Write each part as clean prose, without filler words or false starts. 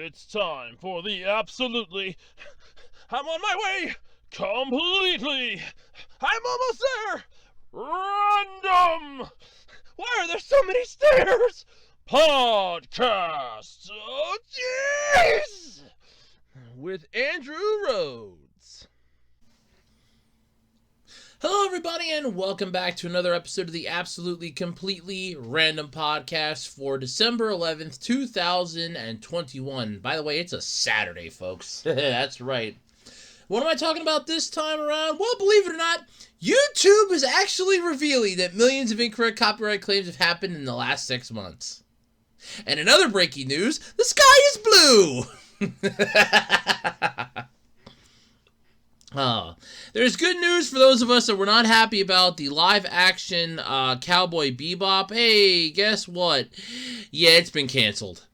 It's time for the absolutely... I'm on my way! Completely! I'm almost there! Random! Why are there so many stairs? Podcast! Oh, jeez! With Andrew Rhodes. Hello, everybody, and welcome back to another episode of the Absolutely Completely Random Podcast for December 11th, 2021. By the way, it's a Saturday, folks. That's right. What am I talking about this time around? Well, believe it or not, YouTube is actually revealing that millions of incorrect copyright claims have happened in the last 6 months. And in other breaking news, the sky is blue! There's good news for those of us that were not happy about the live-action Cowboy Bebop. Hey, guess what? Yeah, it's been canceled.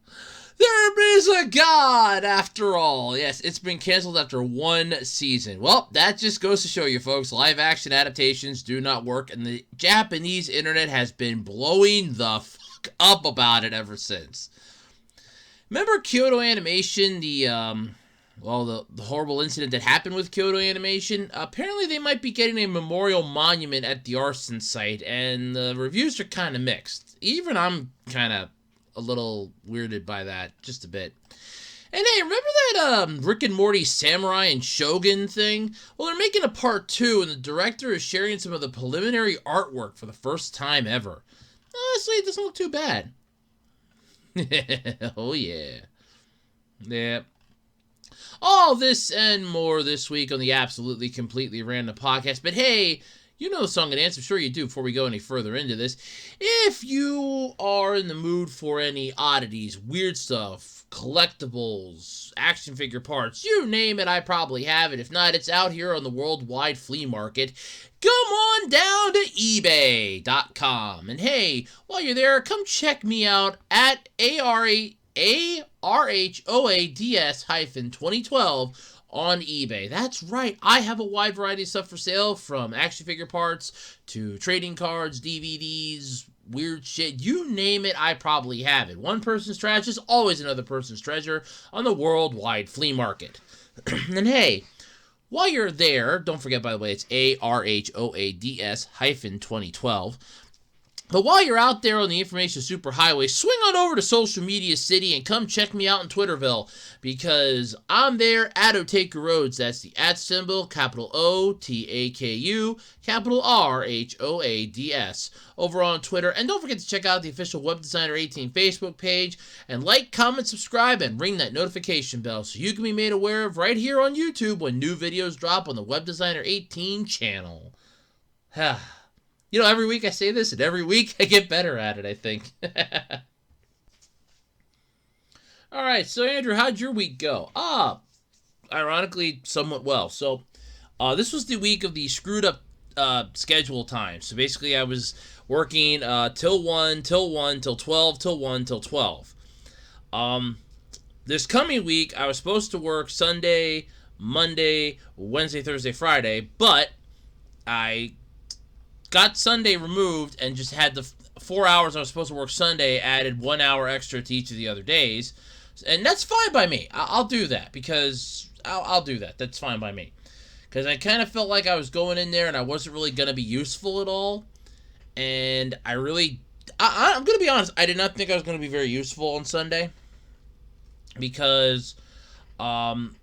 There is a God, after all. Yes, it's been canceled after 1 season. Well, that just goes to show you, folks, live-action adaptations do not work, and the Japanese internet has been blowing the fuck up about it ever since. Remember Kyoto Animation, the horrible incident that happened with Kyoto Animation? Apparently they might be getting a memorial monument at the Arson site, and the reviews are kind of mixed. Even I'm kind of a little weirded by that, just a bit. And hey, remember that Rick and Morty Samurai and Shogun thing? Well, they're making a part 2, and the director is sharing some of the preliminary artwork for the first time ever. Honestly, it doesn't look too bad. Oh, yeah. Yeah. All this and more this week on the Absolutely Completely Random Podcast. But hey, you know the song and dance. I'm sure you do before we go any further into this. If you are in the mood for any oddities, weird stuff, collectibles, action figure parts, you name it, I probably have it. If not, it's out here on the worldwide flea market. Come on down to eBay.com. And hey, while you're there, come check me out at ARHOADS-2012 on eBay. That's right, I have a wide variety of stuff for sale, from action figure parts to trading cards, DVDs, weird shit. You name it, I probably have it. One person's trash is always another person's treasure on the worldwide flea market. And hey, while you're there, don't forget, by the way, it's ARHOADS-2012. But while you're out there on the information superhighway, swing on over to Social Media City and come check me out in Twitterville, because I'm there at Otaku Roads. That's the @ symbol, capital O-T-A-K-U, capital R-H-O-A-D-S, over on Twitter. And don't forget to check out the official Web Designer 18 Facebook page, and like, comment, subscribe, and ring that notification bell so you can be made aware of right here on YouTube when new videos drop on the Web Designer 18 channel. You know, every week I say this, and every week I get better at it, I think. Alright, so Andrew, how'd your week go? Ironically, somewhat well. So, this was the week of the screwed up schedule time. So basically I was working till 1, till 12, till 1, till 12. This coming week, I was supposed to work Sunday, Monday, Wednesday, Thursday, Friday, but I got Sunday removed and just had the 4 hours I was supposed to work Sunday added 1 hour extra to each of the other days. And that's fine by me. I'll do that, because I'll do that. That's fine by me. Because I kind of felt like I was going in there and I wasn't really going to be useful at all. And I'm going to be honest, I did not think I was going to be very useful on Sunday. Because I'm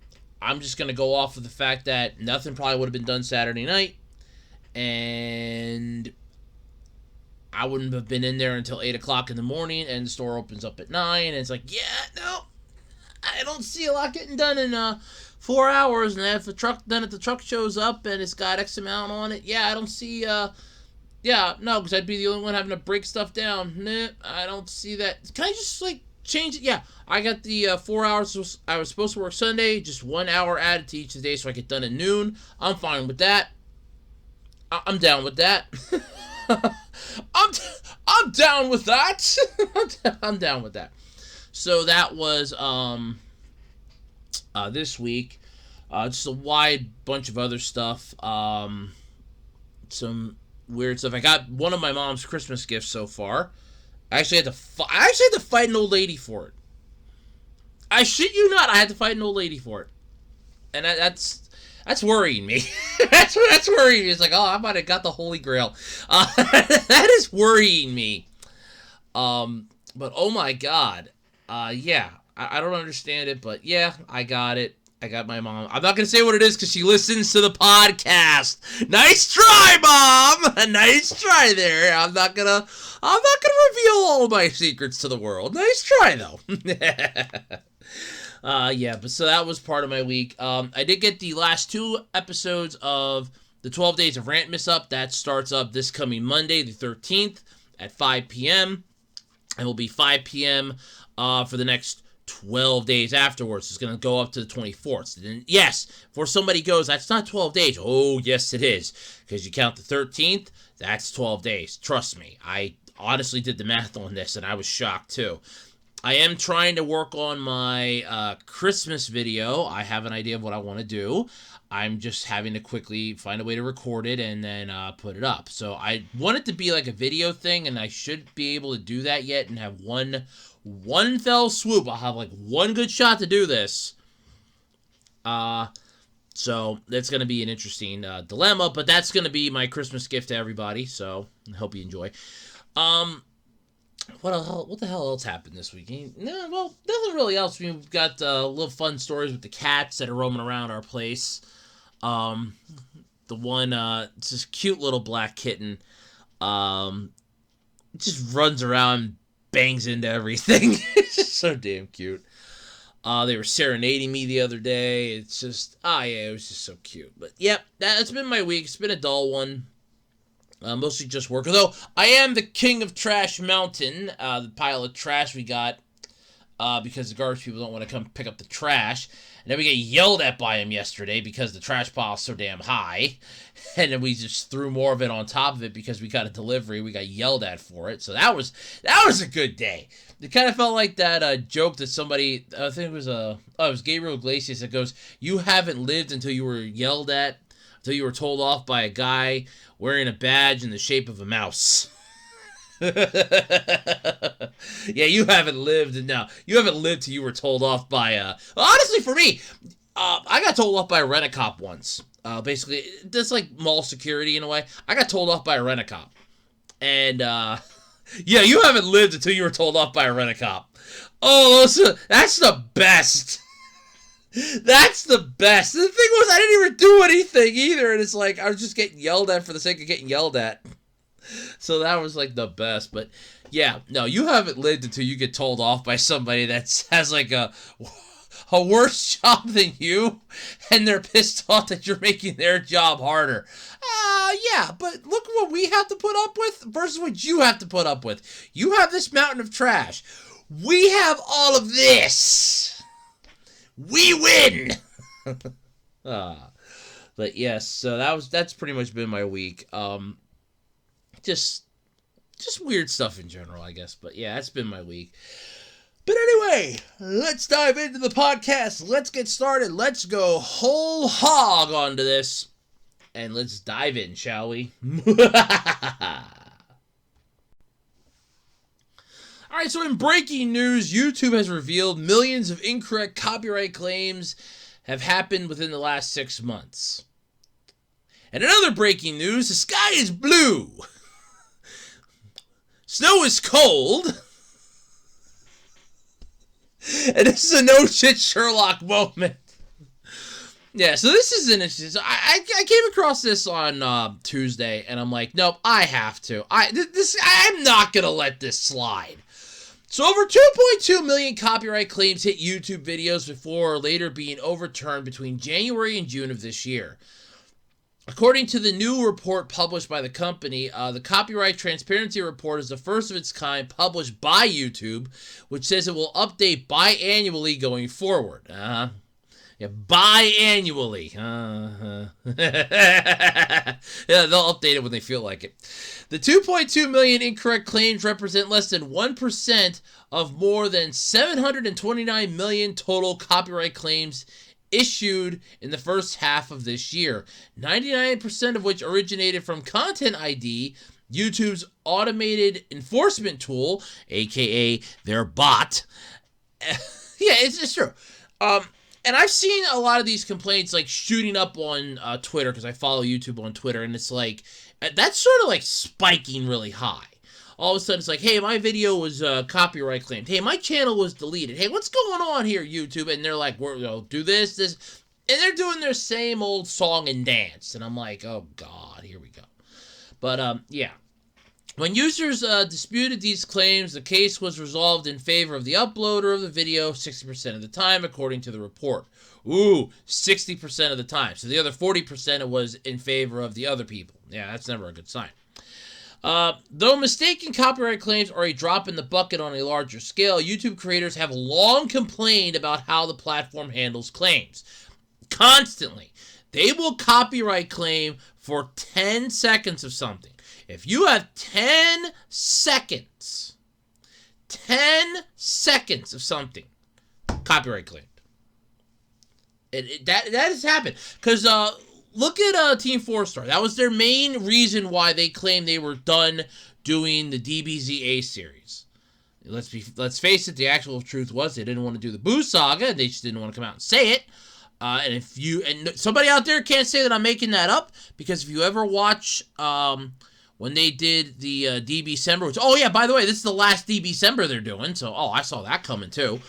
just going to go off of the fact that nothing probably would have been done Saturday night. And I wouldn't have been in there until 8 o'clock in the morning, and the store opens up at 9, and it's like, yeah, no, I don't see a lot getting done in 4 hours, and if the truck shows up and it's got X amount on it, yeah, I don't see, because I'd be the only one having to break stuff down. Nah, I don't see that. Can I just, change it? Yeah, I got the 4 hours I was supposed to work Sunday, just 1 hour added to each of the days so I get done at noon. I'm fine with that. I'm down with that. I'm down with that. I'm down with that. So that was this week. Just a wide bunch of other stuff. Some weird stuff. I got one of my mom's Christmas gifts so far. I actually had to fight an old lady for it. I shit you not, I had to fight an old lady for it. And that's worrying me. that's worrying me. It's like, oh, I might have got the Holy Grail. That is worrying me. But oh my God. Yeah, I don't understand it, but yeah, I got it. I got my mom. I'm not going to say what it is because she listens to the podcast. Nice try, Mom. Nice try there. I'm not going to reveal all of my secrets to the world. Nice try, though. Yeah, but so that was part of my week. I did get the last 2 episodes of the 12 Days of Rantmas up. That starts up this coming Monday, the 13th at 5 p.m. and will be 5 p.m. For the next 12 days afterwards. It's going to go up to the 24th. And yes, before somebody goes, that's not 12 days. Oh, yes, it is. Because you count the 13th, that's 12 days. Trust me. I honestly did the math on this, and I was shocked, too. I am trying to work on my Christmas video. I have an idea of what I want to do. I'm just having to quickly find a way to record it and then put it up. So I want it to be like a video thing, and I should be able to do that yet and have one fell swoop. I'll have like one good shot to do this. So that's going to be an interesting dilemma, but that's going to be my Christmas gift to everybody. So I hope you enjoy. What the hell else happened this week? No, well, nothing really else. We've got little fun stories with the cats that are roaming around our place. The one, it's this cute little black kitten. Just runs around, bangs into everything. It's just so damn cute. They were serenading me the other day. It's just, yeah, it was just so cute. But yep, that's been my week. It's been a dull one. Mostly just work. Although, I am the king of Trash Mountain, the pile of trash we got, because the garbage people don't want to come pick up the trash. And then we get yelled at by him yesterday because the trash pile's so damn high. And then we just threw more of it on top of it because we got a delivery. We got yelled at for it. So that was a good day. It kind of felt like that joke that somebody, I think it was Gabriel Iglesias that goes, "You haven't lived until you were yelled at, until you were told off by a guy wearing a badge in the shape of a mouse." Yeah, you haven't lived. No, you haven't lived till you were told off by honestly, for me, I got told off by a rent-a-cop once. Basically, that's like mall security in a way. I got told off by a rent-a-cop. And, yeah, you haven't lived until you were told off by a rent-a-cop. Oh, that's the best. That's the best. The thing was, I didn't even do anything either, and it's like, I was just getting yelled at for the sake of getting yelled at. So that was like the best. But yeah, no, you haven't lived until you get told off by somebody that has like a worse job than you, and they're pissed off that you're making their job harder. Yeah, but look what we have to put up with versus what you have to put up with. You have this mountain of trash. We have all of this. We win. But yes, so that's pretty much been my week. Just weird stuff in general, I guess. But yeah, that's been my week. But anyway, let's dive into the podcast. Let's get started. Let's go whole hog onto this. And let's dive in, shall we? Alright, so in breaking news, YouTube has revealed millions of incorrect copyright claims have happened within the last 6 months. And another breaking news, the sky is blue. Snow is cold. And this is a no-shit Sherlock moment. Yeah, so this is an interesting... So I came across this on Tuesday, and I'm like, nope, I have to. I'm not going to let this slide. So over 2.2 million copyright claims hit YouTube videos before or later being overturned between January and June of this year. According to the new report published by the company, the Copyright Transparency Report is the first of its kind published by YouTube, which says it will update biannually going forward. Yeah, biannually. Yeah, they'll update it when they feel like it. The 2.2 million incorrect claims represent less than 1% of more than 729 million total copyright claims issued in the first half of this year, 99% of which originated from Content ID, YouTube's automated enforcement tool, aka their bot. Yeah, it's true. And I've seen a lot of these complaints like shooting up on Twitter, because I follow YouTube on Twitter, and it's like that's sort of like spiking really high. All of a sudden, it's like, hey, my video was copyright claimed. Hey, my channel was deleted. Hey, what's going on here, YouTube? And they're like, do this, and they're doing their same old song and dance. And I'm like, oh God, here we go. But yeah. When users disputed these claims, the case was resolved in favor of the uploader of the video 60% of the time, according to the report. Ooh, 60% of the time. So the other 40% it was in favor of the other people. Yeah, that's never a good sign. Though mistaken copyright claims are a drop in the bucket on a larger scale, YouTube creators have long complained about how the platform handles claims. Constantly. They will copyright claim for 10 seconds of something. If you have 10 seconds of something, copyright claimed. That has happened. Because look at Team 4-Star. That was their main reason why they claimed they were done doing the DBZA series. Let's face it, the actual truth was they didn't want to do the Boo Saga. They just didn't want to come out and say it. And somebody out there can't say that I'm making that up, because if you ever watch when they did the DBcember, which, oh yeah, by the way, this is the last DBcember they're doing, so I saw that coming too.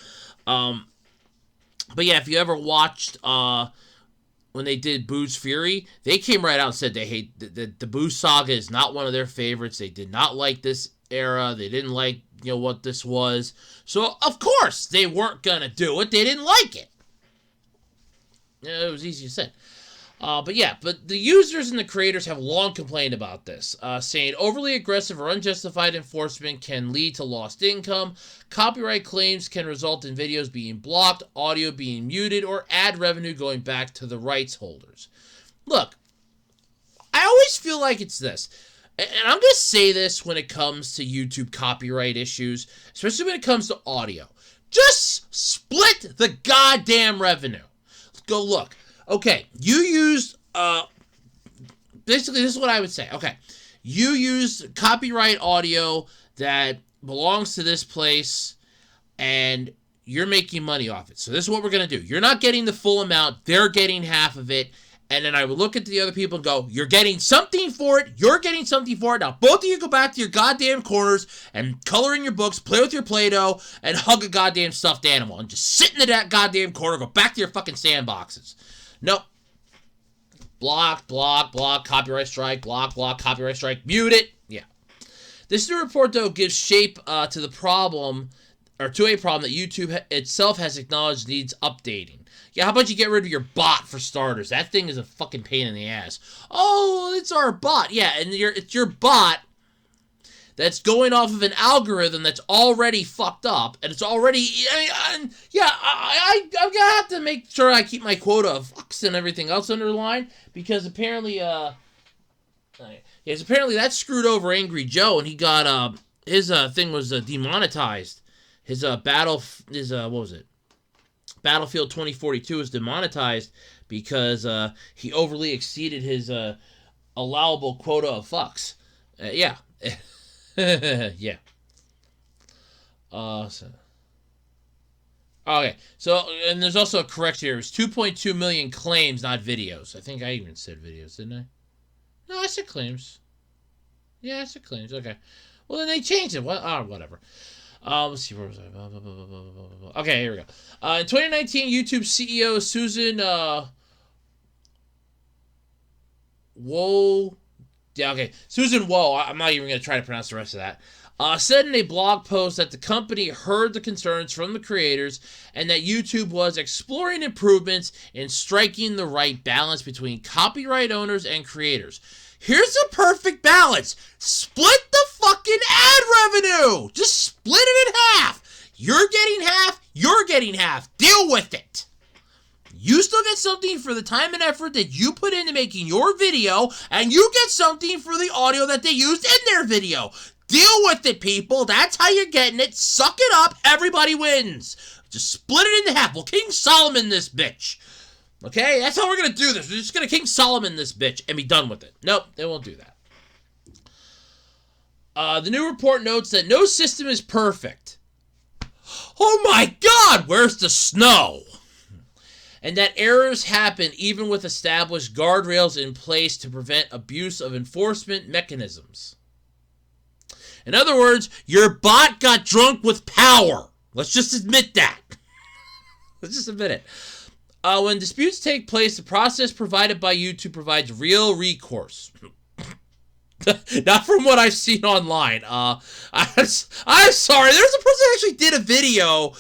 But yeah, if you ever watched when they did Boo's Fury, they came right out and said they hate the Boo Saga is not one of their favorites. They did not like this era. They didn't like what this was. So of course they weren't gonna do it. They didn't like it. It was easy to say. But the users and the creators have long complained about this, saying overly aggressive or unjustified enforcement can lead to lost income, copyright claims can result in videos being blocked, audio being muted, or ad revenue going back to the rights holders. Look, I always feel like it's this, and I'm going to say this when it comes to YouTube copyright issues, especially when it comes to audio. Just split the goddamn revenue. Go look. Okay, you used, basically this is what I would say. Okay, you used copyright audio that belongs to this place, and you're making money off it. So this is what we're going to do. You're not getting the full amount. They're getting half of it. And then I would look at the other people and go, you're getting something for it. You're getting something for it. Now, both of you go back to your goddamn corners and color in your books, play with your Play-Doh, and hug a goddamn stuffed animal. And just sit in that goddamn corner, go back to your fucking sandboxes. Nope. Block, copyright strike, block, copyright strike, mute it. Yeah. This new report, though, gives shape to the problem, or to a problem that YouTube itself has acknowledged needs updating. Yeah, how about you get rid of your bot for starters? That thing is a fucking pain in the ass. Oh, it's our bot. Yeah, and it's your bot that's going off of an algorithm that's already fucked up, and it's already... I'm gonna have to make sure I keep my quota of fucks and everything else underlined, because apparently, apparently that screwed over Angry Joe, and he got, his thing was demonetized. His, what was it? Battlefield 2042 is demonetized because he overly exceeded his allowable quota of fucks. Yeah. Yeah. Okay. So, and there's also a correction here. It was 2.2 million claims, not videos. I think I even said videos, didn't I? No, I said claims. Yeah, I said claims. Okay. Well, then they changed it. Whatever. Let's see, where was I? Okay, here we go. In 2019, YouTube CEO Susan Susan Woe, I'm not even going to try to pronounce the rest of that, said in a blog post that the company heard the concerns from the creators and that YouTube was exploring improvements in striking the right balance between copyright owners and creators. Here's a perfect balance. Split the fucking ad revenue. Just split it in half. You're getting half. You're getting half. Deal with it. You still get something for the time and effort that you put into making your video, and you get something for the audio that they used in their video. Deal with it, people. That's how you're getting it. Suck it up. Everybody wins. Just split it into half. Well, King Solomon this bitch. Okay, that's how we're going to do this. We're just going to King Solomon this bitch and be done with it. Nope, they won't do that. The new report notes that no system is perfect. Oh my God, where's the snow? And that errors happen even with established guardrails in place to prevent abuse of enforcement mechanisms. In other words, your bot got drunk with power. Let's just admit that. Let's just admit it. When disputes take place, the process provided by YouTube provides real recourse. Not from what I've seen online. I'm sorry. There's a person who actually did a video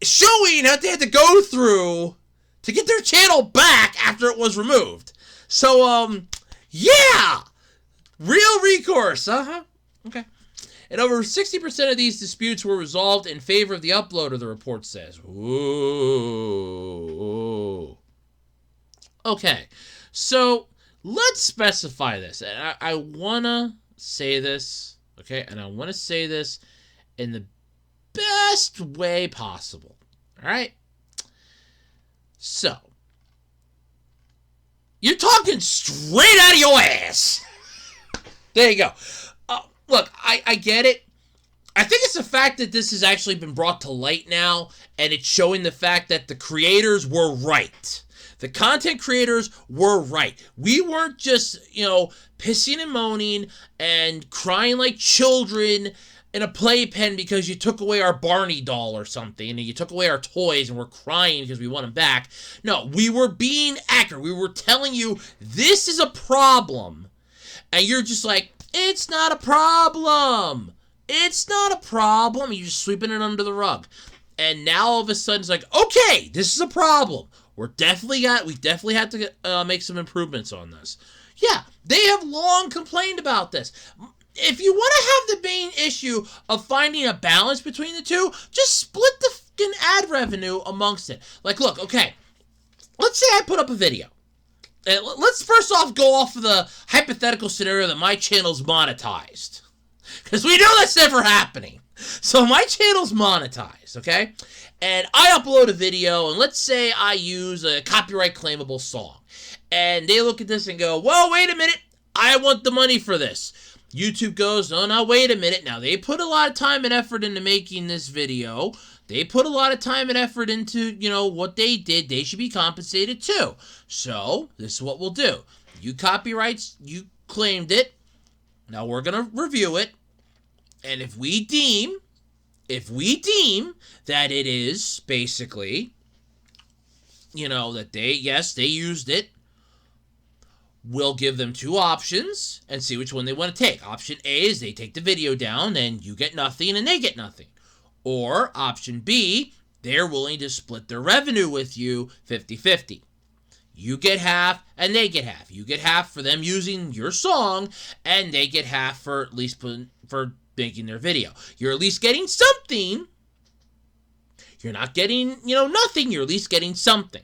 showing what they had to go through to get their channel back after it was removed. So, yeah! Real recourse. Okay. And over 60% of these disputes were resolved in favor of the uploader, the report says. Ooh. Okay. So, let's specify this. And I want to say this, okay? And I want to say this in the best way possible. All right? So, you're talking straight out of your ass. There you go. Look, I get it. I think it's the fact that this has actually been brought to light now, and it's showing the fact that the creators were right. The content creators were right. We weren't just, pissing and moaning and crying like children in a playpen because you took away our Barney doll or something, and you took away our toys and we're crying because we want them back. No, we were being accurate. We were telling you this is a problem, and you're just like, it's not a problem. It's not a problem. You're just sweeping it under the rug. And now all of a sudden it's like, okay, this is a problem. We definitely have to make some improvements on this. Yeah, they have long complained about this. If you want to have the main issue of finding a balance between the two, just split the fucking ad revenue amongst it. Like, look, okay, let's say I put up a video. Let's first off go off of the hypothetical scenario that my channel's monetized. Because we know that's never happening. So my channel's monetized, okay? And I upload a video, and let's say I use a copyright claimable song. And they look at this and go, well, wait a minute. I want the money for this. YouTube goes, no, wait a minute. Now, they put a lot of time and effort into making this video. They put a lot of time and effort into, what they did. They should be compensated too. So, this is what we'll do. You claimed it. Now, we're going to review it. And if we deem that it is basically, that they used it, we'll give them two options and see which one they want to take. Option A is they take the video down and you get nothing and they get nothing. Or option B, they're willing to split their revenue with you 50-50. You get half and they get half. You get half for them using your song and they get half for at least for making their video. You're at least getting something. You're not getting, nothing. You're at least getting something.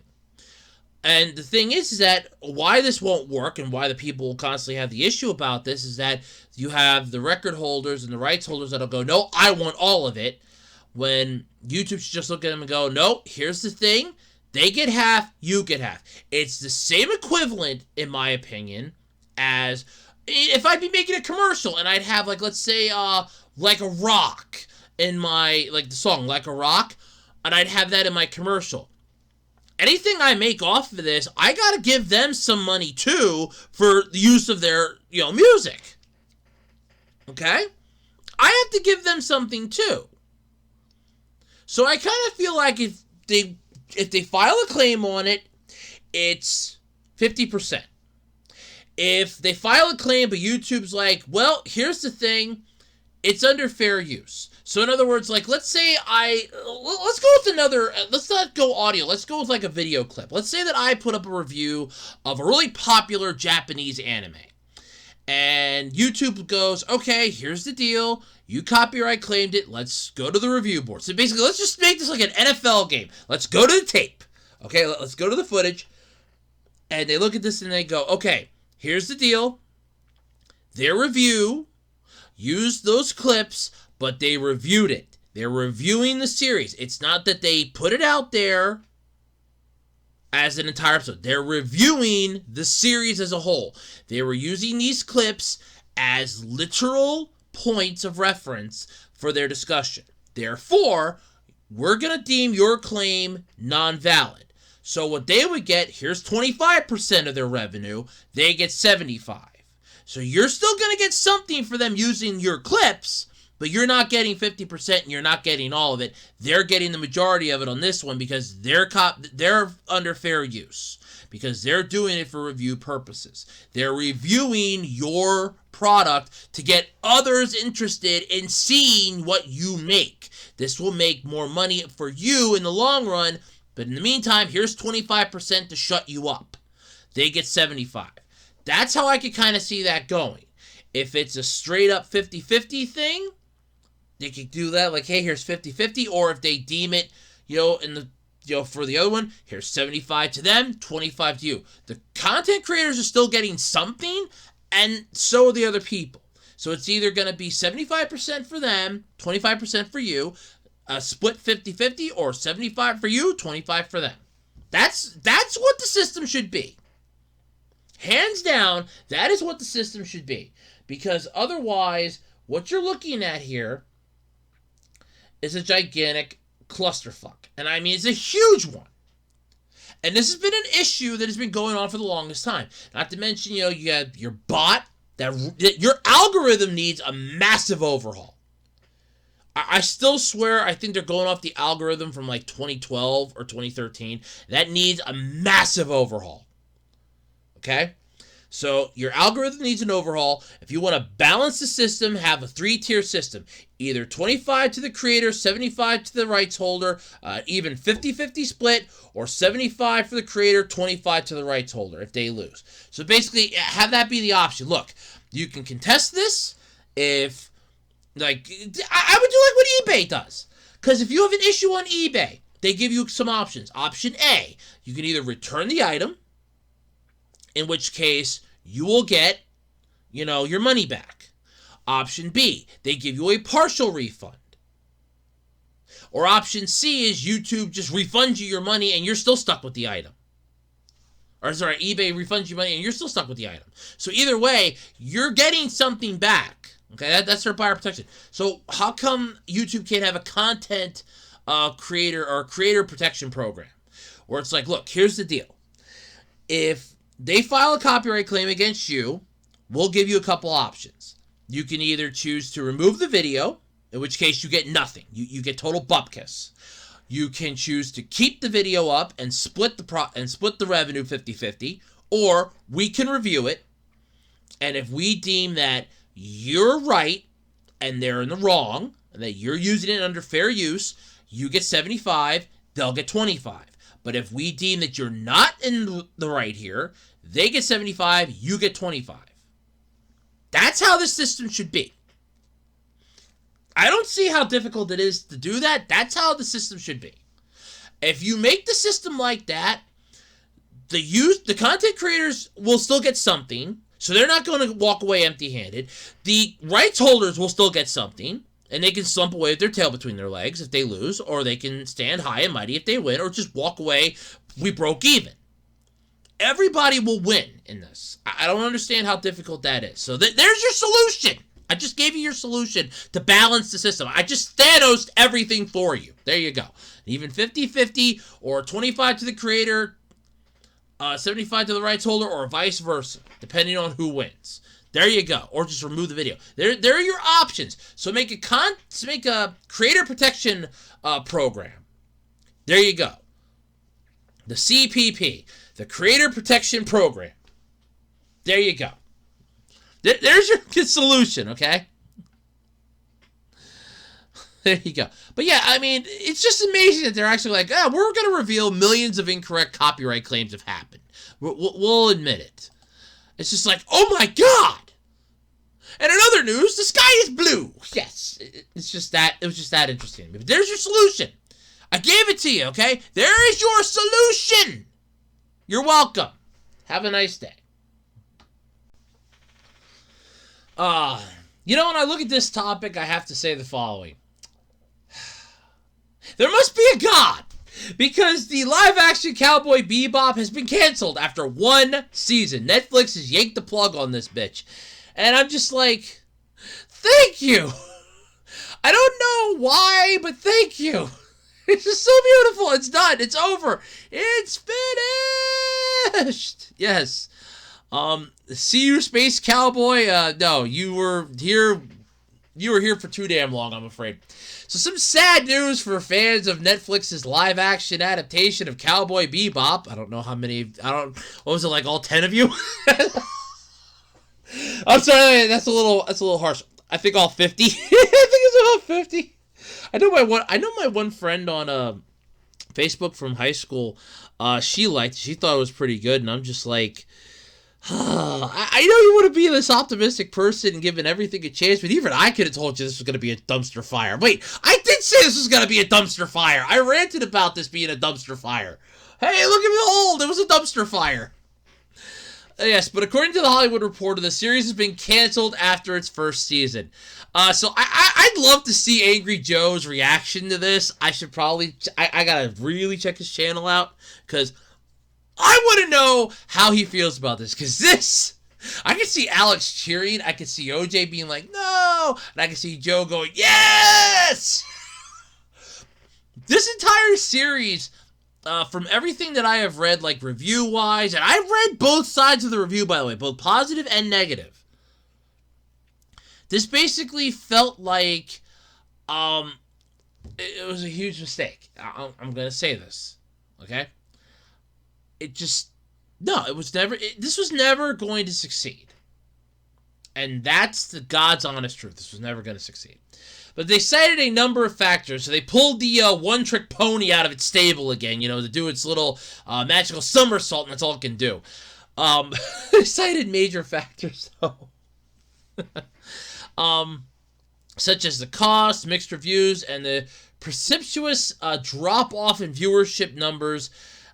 And the thing is that why this won't work and why the people will constantly have the issue about this is that you have the record holders and the rights holders that'll go, no, I want all of it. When YouTube should just look at them and go, no, here's the thing. They get half, you get half. It's the same equivalent, in my opinion, as if I'd be making a commercial and I'd have, let's say, Like a Rock in my, the song Like a Rock, and I'd have that in my commercial. Anything I make off of this, I gotta give them some money too for the use of their, music. Okay? I have to give them something too. So I kind of feel like if they file a claim on it, it's 50%. If they file a claim, but YouTube's like, well, here's the thing, it's under fair use. So in other words, let's say let's go with let's not go audio, let's go with a video clip. Let's say that I put up a review of a really popular Japanese anime. And YouTube goes, okay, here's the deal. You copyright claimed it. Let's go to the review board. So basically, let's just make this like an NFL game. Let's go to the tape. Okay, let's go to the footage. And they look at this and they go, okay, here's the deal. Their review used those clips, but they reviewed it. They're reviewing the series. It's not that they put it out there as an entire episode. They're reviewing the series as a whole. They were using these clips as literal points of reference for their discussion. Therefore, we're going to deem your claim non-valid. So what they would get, here's 25% of their revenue, they get 75. So you're still going to get something for them using your clips, but you're not getting 50% and you're not getting all of it. They're getting the majority of it on this one because they're under fair use. Because they're doing it for review purposes. They're reviewing your product to get others interested in seeing what you make. This will make more money for you in the long run, but in the meantime, here's 25% to shut you up. They get 75. That's how I could kind of see that going. If it's a straight up 50-50 thing, they could do that like, hey, here's 50-50, or if they deem it, for the other one, here's 75 to them, 25 to you. The content creators are still getting something, and so are the other people. So it's either going to be 75% for them, 25% for you, a split 50-50, or 75 for you, 25 for them. That's what the system should be. Hands down, that is what the system should be. Because otherwise, what you're looking at here is a gigantic clusterfuck. And I mean, it's a huge one. And this has been an issue that has been going on for the longest time. Not to mention, you have your bot, that your algorithm needs a massive overhaul. I still swear, I think they're going off the algorithm from like 2012 or 2013. That needs a massive overhaul. Okay? So your algorithm needs an overhaul. If you want to balance the system, have a 3-tier system. Either 25 to the creator, 75 to the rights holder, even 50-50 split, or 75 for the creator, 25 to the rights holder if they lose. So basically, have that be the option. Look, you can contest this if, I would do like what eBay does. Because if you have an issue on eBay, they give you some options. Option A, you can either return the item, in which case you will get, your money back. Option B, they give you a partial refund. Or option C is YouTube just refunds you your money and you're still stuck with the item. Or sorry, eBay refunds you money and you're still stuck with the item. So either way, you're getting something back. Okay, that's their buyer protection. So how come YouTube can't have a content creator or creator protection program? Where it's like, look, here's the deal. If they file a copyright claim against you, we'll give you a couple options. You can either choose to remove the video, in which case you get nothing. You get total bupkis. You can choose to keep the video up and split the revenue 50-50, or we can review it, and if we deem that you're right and they're in the wrong, and that you're using it under fair use, you get 75, they'll get 25. But if we deem that you're not in the right here, they get 75, you get 25. That's how the system should be. I don't see how difficult it is to do that. That's how the system should be. If you make the system like that, the content creators will still get something, so they're not going to walk away empty-handed. The rights holders will still get something, and they can slump away with their tail between their legs if they lose, or they can stand high and mighty if they win, or just walk away, we broke even. Everybody will win in this. I don't understand how difficult that is. So there's your solution. I just gave you your solution to balance the system. I just Thanos'd everything for you. There you go. Even 50-50 or 25 to the creator, 75 to the rights holder, or vice versa, depending on who wins. There you go. Or just remove the video. There are your options. So make a creator protection program. There you go. The CPP, the Creator Protection Program. There you go. There's your solution, okay? There you go. But yeah, I mean, it's just amazing that they're actually like, we're going to reveal millions of incorrect copyright claims have happened. We'll admit it. It's just like, oh my God! And in other news, the sky is blue. Yes, it was just that interesting. But there's your solution. I gave it to you, okay? There is your solution. You're welcome. Have a nice day. When I look at this topic, I have to say the following. There must be a God, because the live-action Cowboy Bebop has been canceled after 1 season. Netflix has yanked the plug on this bitch. And I'm just like, thank you. I don't know why, but thank you. It's just so beautiful. It's done. It's over. It's finished. Yes. See you, Space Cowboy. No, you were here. You were here for too damn long, I'm afraid. So some sad news for fans of Netflix's live-action adaptation of Cowboy Bebop. I don't know how many. What was it, like all 10 of you? I'm sorry. That's a little harsh. I think all 50. I think it's about 50. I know my one friend on Facebook from high school. She thought it was pretty good, and I'm just like, I know you want to be this optimistic person and giving everything a chance, but even I could have told you this was going to be a dumpster fire. Wait, I did say this was going to be a dumpster fire. I ranted about this being a dumpster fire. Hey, look at me old. It was a dumpster fire. Yes, but according to the Hollywood Reporter, the series has been canceled after its first season. So I'd love to see Angry Joe's reaction to this. I gotta really check his channel out, because I want to know how he feels about this. Because this, I can see Alex cheering, I can see OJ being like, no, and I can see Joe going, yes! This entire series, from everything that I have read, like review-wise, and I've read both sides of the review, by the way, both positive and negative. This basically felt like it was a huge mistake. I'm going to say this, okay? This was never going to succeed. And that's the God's honest truth. This was never going to succeed. But they cited a number of factors. So they pulled the one-trick pony out of its stable again, to do its little magical somersault, and that's all it can do. They cited major factors, though. Such as the cost, mixed reviews, and the precipitous drop-off in viewership numbers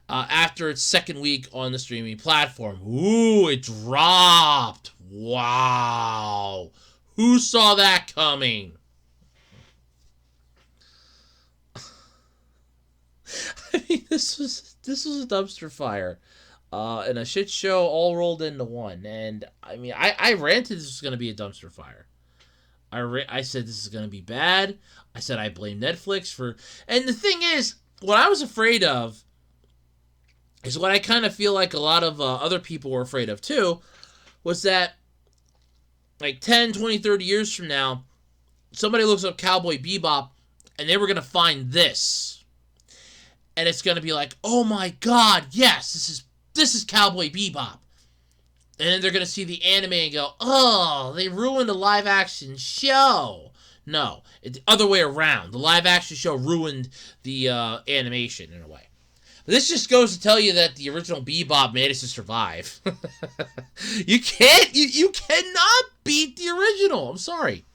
after its second week on the streaming platform. Ooh, it dropped. Wow. Who saw that coming? I mean, this was a dumpster fire. And a shit show all rolled into one. And, I mean, I ranted this was going to be a dumpster fire. I said this is going to be bad. I said I blame Netflix for... And the thing is, what I was afraid of is what I kind of feel like a lot of other people were afraid of too, was that like 10, 20, 30 years from now, somebody looks up Cowboy Bebop and they were going to find this. And it's going to be like, oh my god, yes, this is Cowboy Bebop. And then they're going to see the anime and go, oh, they ruined a live-action show. No, it's the other way around. The live-action show ruined the animation in a way. But this just goes to tell you that the original Bebop managed to survive. You cannot beat the original. I'm sorry.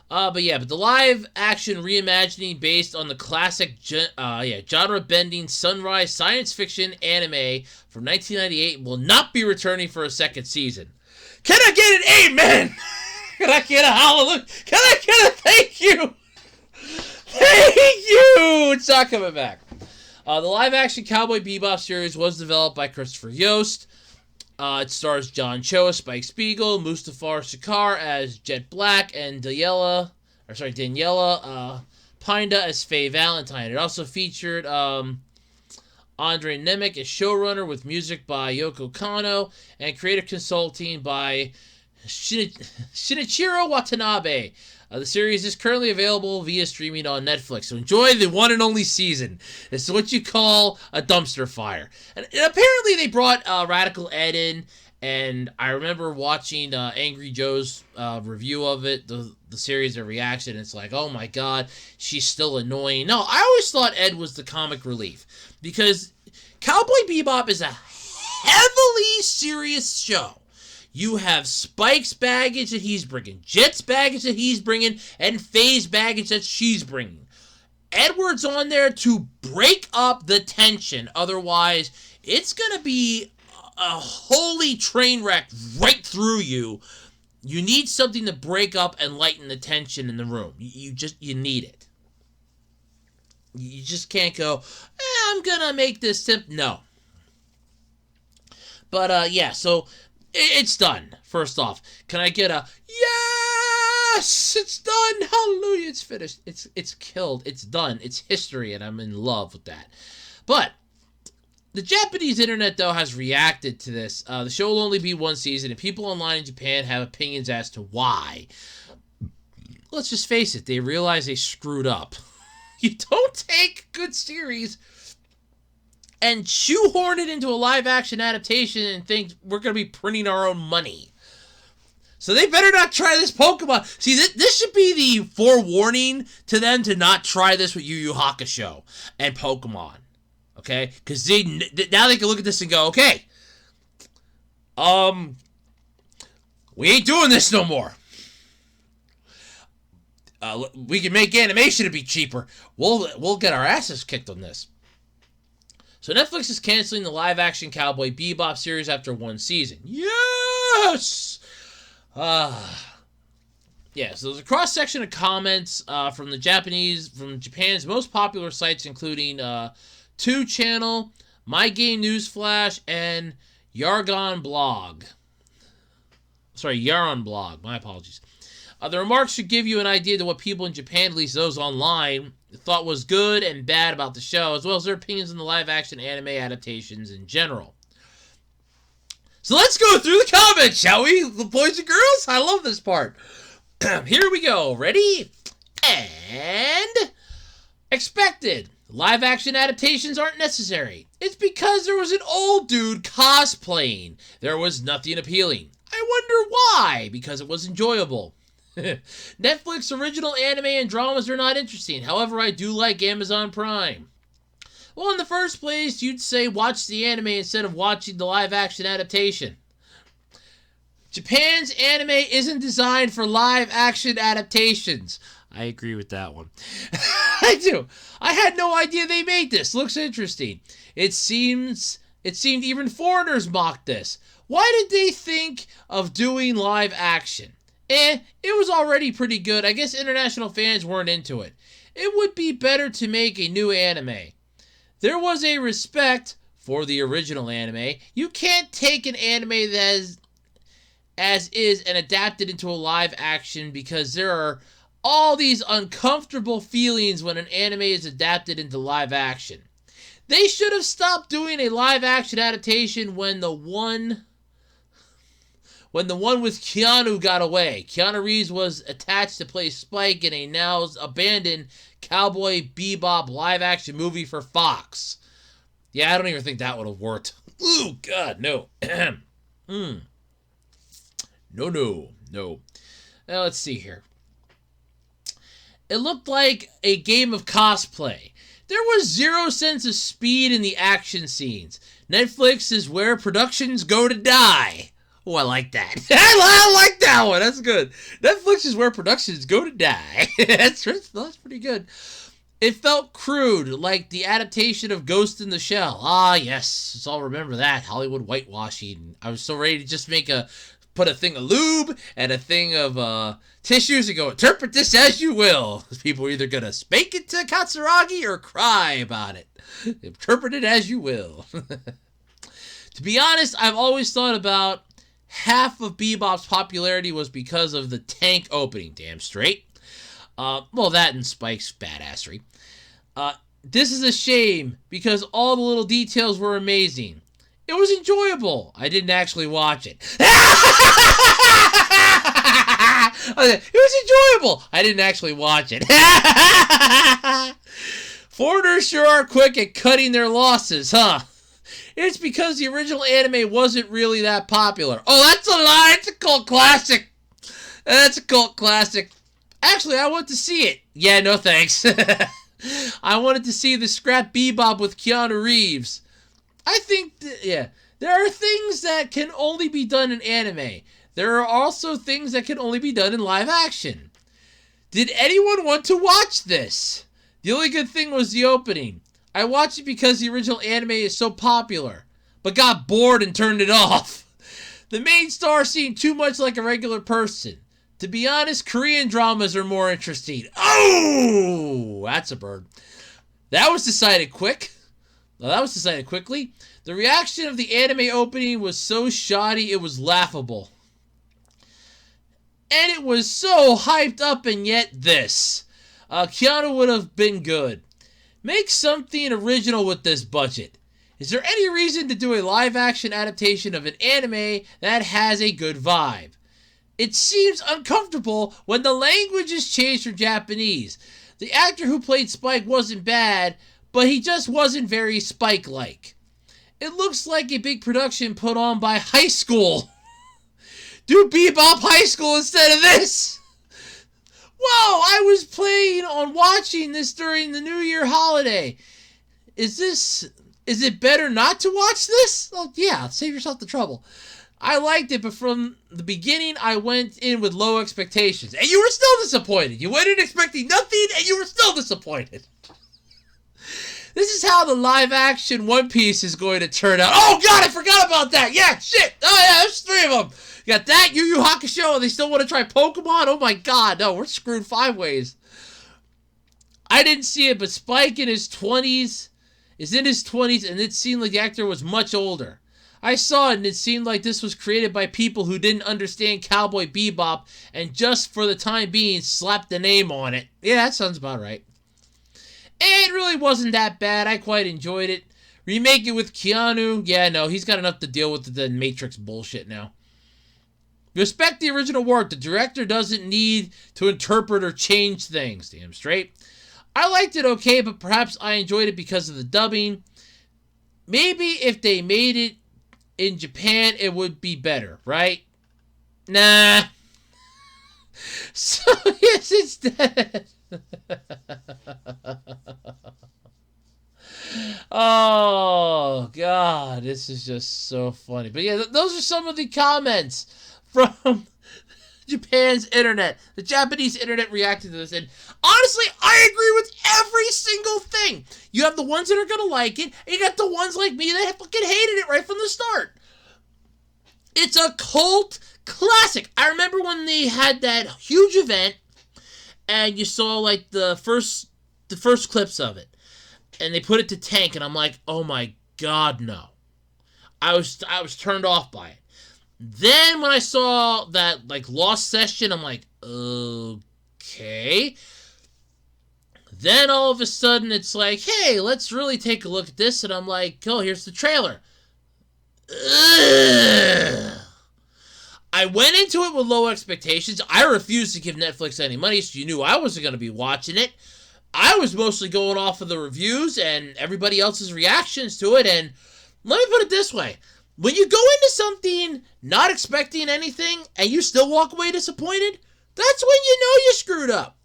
But the live-action reimagining based on the classic genre-bending Sunrise science fiction anime from 1998 will not be returning for a second season. Can I get an amen? Can I get a hallelujah? Can I get a thank you? Thank you! It's not coming back. The live-action Cowboy Bebop series was developed by Christopher Yost. It stars John Cho as Spike Spiegel, Mustafar Shakar as Jet Black, and Daniela Pinda as Faye Valentine. It also featured Andre Nemec as showrunner with music by Yoko Kanno and creative consulting by Shinichiro Watanabe. The series is currently available via streaming on Netflix. So enjoy the one and only season. This is what you call a dumpster fire. And apparently they brought Radical Ed in, and I remember watching Angry Joe's review of it, the series of reaction. It's like, oh my god, she's still annoying. No, I always thought Ed was the comic relief, because Cowboy Bebop is a heavily serious show. You have Spike's baggage that he's bringing, Jet's baggage that he's bringing, and Faye's baggage that she's bringing. Edward's on there to break up the tension. Otherwise, it's going to be a holy train wreck right through you. You need something to break up and lighten the tension in the room. You need it. You just can't go, I'm going to make this simple. No. But, so... it's done. First off, can I get a Yes, it's done. Hallelujah, it's finished. It's killed. It's done. It's history, and I'm in love with that. But the Japanese internet, though, has reacted to this. The show will only be one season, and people online in Japan have opinions as to why. Let's just face it, they realize they screwed up. You don't take a good series and shoehorn it into a live-action adaptation and think we're going to be printing our own money. So they better not try this Pokemon. See, this should be the forewarning to them to not try this with Yu Yu Hakusho and Pokemon. Okay? Because now they can look at this and go, okay, we ain't doing this no more. We can make animation to be cheaper. We'll get our asses kicked on this. So Netflix is canceling the live-action Cowboy Bebop series after one season. Yes! Yeah, so there's a cross-section of comments from Japan's most popular sites, including 2channel, My Game Newsflash, and Yaron Blog. My apologies. The remarks should give you an idea to what people in Japan, at least those online, thought was good and bad about the show, as well as their opinions on the live-action anime adaptations in general. So let's go through the comments, shall we, the boys and girls? I love this part. Here we go. Ready? And expected. Live-action adaptations aren't necessary. It's because there was an old dude cosplaying. There was nothing appealing. I wonder why. Because it was enjoyable. Netflix original anime and dramas are not interesting. However, I do like Amazon Prime. Well, in the first place, you'd say watch the anime instead of watching the live-action adaptation. Japan's anime isn't designed for live-action adaptations. I agree with that one. I do. I had no idea they made this. Looks interesting. It seemed even foreigners mocked this. Why did they think of doing live action? It was already pretty good. I guess international fans weren't into it. It would be better to make a new anime. There was a respect for the original anime. You can't take an anime that as is and adapt it into a live action because there are all these uncomfortable feelings when an anime is adapted into live action. They should have stopped doing a live action adaptation when the one with Keanu got away. Keanu Reeves was attached to play Spike in a now abandoned Cowboy Bebop live-action movie for Fox. Yeah, I don't even think that would have worked. Ooh, God, no. No. Now, let's see here. It looked like a game of cosplay. There was zero sense of speed in the action scenes. Netflix is where productions go to die. Oh, I like that. I like that one. That's good. Netflix is where productions go to die. That's pretty good. It felt crude, like the adaptation of Ghost in the Shell. Ah, yes. Let's all remember that. Hollywood whitewashing. I was so ready to just put a thing of lube and a thing of tissues and go, interpret this as you will. People are either going to spank it to Katsuragi or cry about it. Interpret it as you will. To be honest, I've always thought about half of Bebop's popularity was because of the tank opening. Damn straight. Well, that and Spike's badassery. This is a shame because all the little details were amazing. It was enjoyable. I didn't actually watch it. It was enjoyable. I didn't actually watch it. Foreigners sure are quick at cutting their losses, huh? It's because the original anime wasn't really that popular. Oh, that's a lie. It's a cult classic. That's a cult classic. Actually, I want to see it. Yeah, no thanks. I wanted to see the scrap Bebop with Keanu Reeves. I think, there are things that can only be done in anime. There are also things that can only be done in live action. Did anyone want to watch this? The only good thing was the opening. I watched it because the original anime is so popular, but got bored and turned it off. The main star seemed too much like a regular person. To be honest, Korean dramas are more interesting. Oh, that's a bird. That was decided quickly. The reaction of the anime opening was so shoddy it was laughable. And it was so hyped up, and yet this. Keanu would have been good. Make something original with this budget. Is there any reason to do a live-action adaptation of an anime that has a good vibe? It seems uncomfortable when the language is changed from Japanese. The actor who played Spike wasn't bad, but he just wasn't very Spike-like. It looks like a big production put on by high school. Do Bebop High School instead of this. Whoa, I was planning on watching this during the New Year holiday. Is it better not to watch this? Oh, yeah, save yourself the trouble. I liked it, but from the beginning, I went in with low expectations. And you were still disappointed. You went in expecting nothing, and you were still disappointed. This is how the live-action One Piece is going to turn out. Oh, God, I forgot about that. Yeah, shit. Oh, yeah, there's 3 of them. You got that, Yu Yu Hakusho, and they still want to try Pokemon? Oh, my God. No, we're screwed 5 ways. I didn't see it, but Spike is in his 20s, and it seemed like the actor was much older. I saw it, and it seemed like this was created by people who didn't understand Cowboy Bebop and just for the time being slapped the name on it. Yeah, that sounds about right. It really wasn't that bad. I quite enjoyed it. Remake it with Keanu. Yeah, no, he's got enough to deal with the Matrix bullshit now. Respect the original work. The director doesn't need to interpret or change things. Damn straight. I liked it okay, but perhaps I enjoyed it because of the dubbing. Maybe if they made it in Japan, it would be better, right? Nah. So, yes, it's dead. Oh, God, this is just so funny. But yeah, those are some of the comments from Japan's internet. The Japanese internet reacted to this, and honestly, I agree with every single thing. You have the ones that are going to like it, and you got the ones like me that fucking hated it right from the start. It's a cult classic. I remember when they had that huge event, and you saw like the first clips of it, and they put it to tank, and I'm like, oh my God, no. I was turned off by it. Then when I saw that like lost session, I'm like, okay. Then all of a sudden it's like, hey, let's really take a look at this, and I'm like, oh, here's the trailer. Ugh. I went into it with low expectations. I refused to give Netflix any money, so you knew I wasn't going to be watching it. I was mostly going off of the reviews and everybody else's reactions to it, and let me put it this way. When you go into something not expecting anything and you still walk away disappointed, that's when you know you screwed up.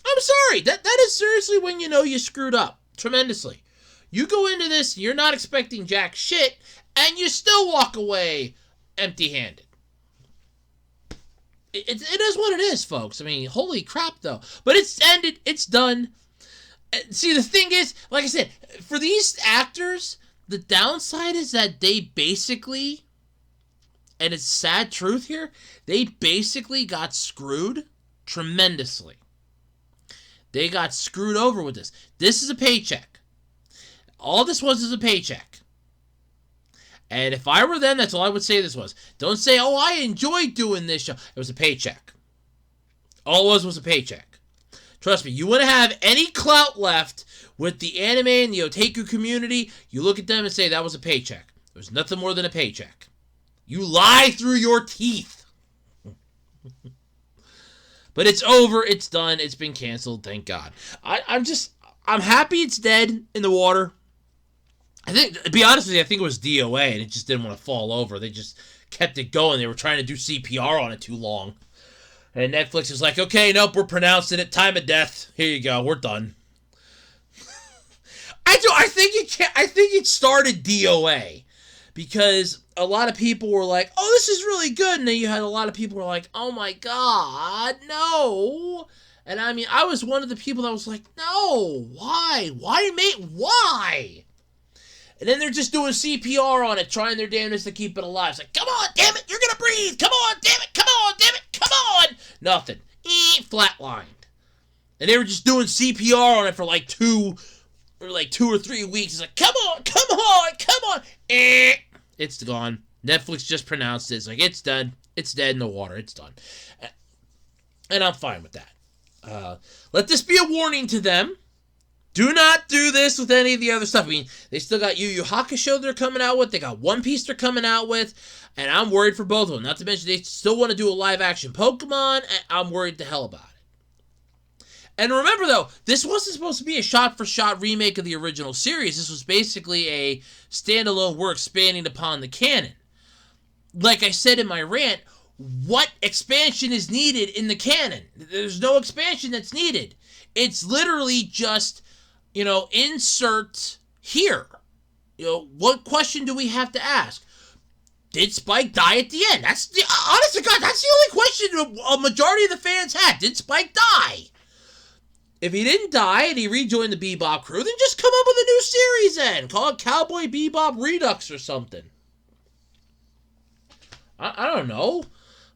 I'm sorry. That is seriously when you know you screwed up tremendously. You go into this, you're not expecting jack shit, and you still walk away empty-handed. It is what it is, folks. I mean, holy crap, though. But it's ended. It's done. See, the thing is, like I said, for these actors, the downside is that they basically, and it's sad truth here, they basically got screwed tremendously. They got screwed over with this. This is a paycheck. All this was is a paycheck. And if I were them, that's all I would say this was. Don't say, oh, I enjoyed doing this show. It was a paycheck. All it was a paycheck. Trust me, you wouldn't have any clout left with the anime and the otaku community. You look at them and say, that was a paycheck. It was nothing more than a paycheck. You lie through your teeth. But it's over. It's done. It's been canceled. Thank God. I'm happy it's dead in the water. I think, to be honest with you, I think it was DOA, and it just didn't want to fall over. They just kept it going. They were trying to do CPR on it too long. And Netflix was like, okay, nope, we're pronouncing it. Time of death. Here you go. We're done. I think it started DOA. Because a lot of people were like, oh, this is really good. And then you had a lot of people who were like, oh my God, no. And I mean, I was one of the people that was like, no, why? Why, mate? Why? And then they're just doing CPR on it, trying their damnedest to keep it alive. It's like, come on, damn it, you're going to breathe. Come on, damn it, come on, damn it, come on. Nothing. Flatlined. And they were just doing CPR on it for like 2 or 3 weeks. It's like, come on, come on, come on. It's gone. Netflix just pronounced it. It's like, it's done. It's dead in the water. It's done. And I'm fine with that. Let this be a warning to them. Do not do this with any of the other stuff. I mean, they still got Yu Yu Hakusho they're coming out with. They got One Piece they're coming out with. And I'm worried for both of them. Not to mention they still want to do a live-action Pokemon. And I'm worried the hell about it. And remember, though, this wasn't supposed to be a shot-for-shot remake of the original series. This was basically a standalone work expanding upon the canon. Like I said in my rant, what expansion is needed in the canon? There's no expansion that's needed. It's literally just, insert here. What question do we have to ask? Did Spike die at the end? Honest to God, that's the only question a majority of the fans had. Did Spike die? If he didn't die and he rejoined the Bebop crew, then just come up with a new series then. Call it Cowboy Bebop Redux or something. I don't know.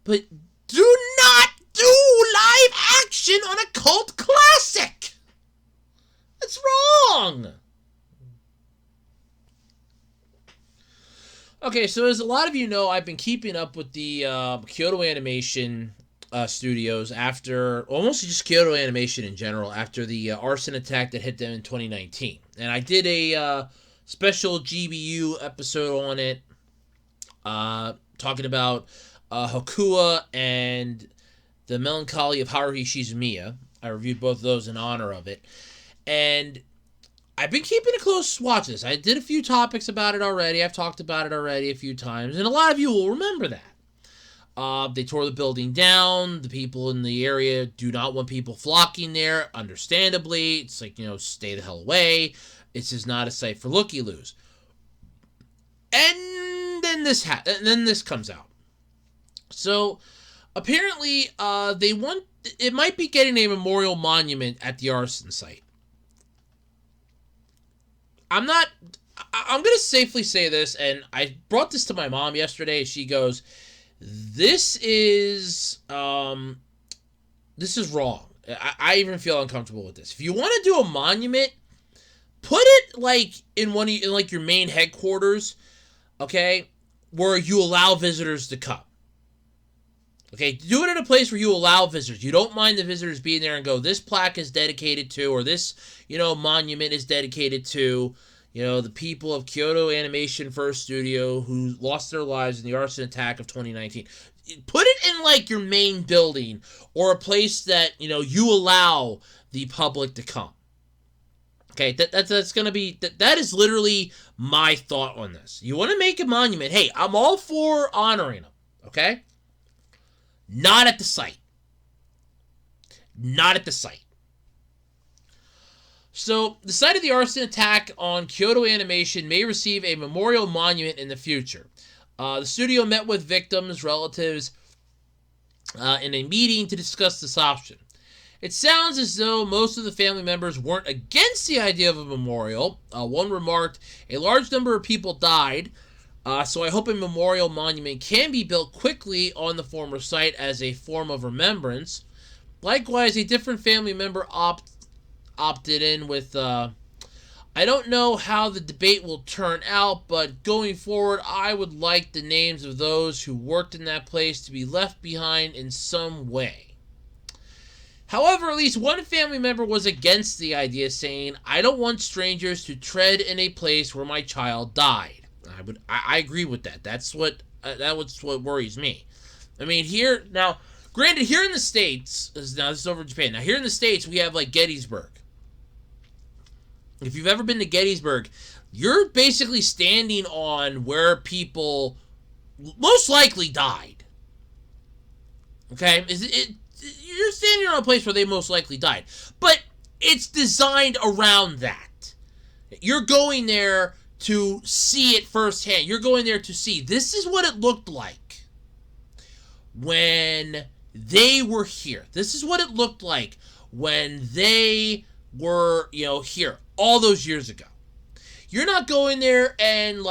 But do not do live action on a cult classic. That's wrong. Okay, so as a lot of you know, I've been keeping up with the Kyoto Animation studios after, mostly just Kyoto Animation in general, after the arson attack that hit them in 2019. And I did a special GBU episode on it, talking about Hakua and the Melancholy of Haruhi Shizumiya. I reviewed both of those in honor of it. And I've been keeping a close watch of this. I did a few topics about it already. I've talked about it already a few times. And a lot of you will remember that. They tore the building down. The people in the area do not want people flocking there. Understandably. It's like, stay the hell away. This is not a site for looky-loos. And then this comes out. So, apparently, it might be getting a memorial monument at the arson site. I'm going to safely say this, and I brought this to my mom yesterday, and she goes, this is wrong. I even feel uncomfortable with this. If you want to do a monument, put it, in your main headquarters, okay, where you allow visitors to come. Okay, do it in a place where you allow visitors. You don't mind the visitors being there and go, this plaque is dedicated to, or this, monument is dedicated to, the people of Kyoto Animation First Studio who lost their lives in the arson attack of 2019. Put it in, your main building or a place that, you allow the public to come. Okay, that's going to be, that is literally my thought on this. You want to make a monument, hey, I'm all for honoring them, okay? Not at the site. Not at the site. So, the site of the arson attack on Kyoto Animation may receive a memorial monument in the future. The studio met with victims' relatives in a meeting to discuss this option. It sounds as though most of the family members weren't against the idea of a memorial. One remarked, a large number of people died, so I hope a memorial monument can be built quickly on the former site as a form of remembrance. Likewise, a different family member opted in with, I don't know how the debate will turn out, but going forward, I would like the names of those who worked in that place to be left behind in some way. However, at least one family member was against the idea, saying, I don't want strangers to tread in a place where my child died. I agree with that. That's what worries me. I mean, granted, here in the States, now this is over in Japan. Now, here in the States, we have, Gettysburg. If you've ever been to Gettysburg, you're basically standing on where people most likely died. Okay? You're standing on a place where they most likely died. But it's designed around that. You're going there to see it firsthand. You're going there to see. This is what it looked like when they were here. This is what it looked like when they were, here all those years ago. You're not going there and,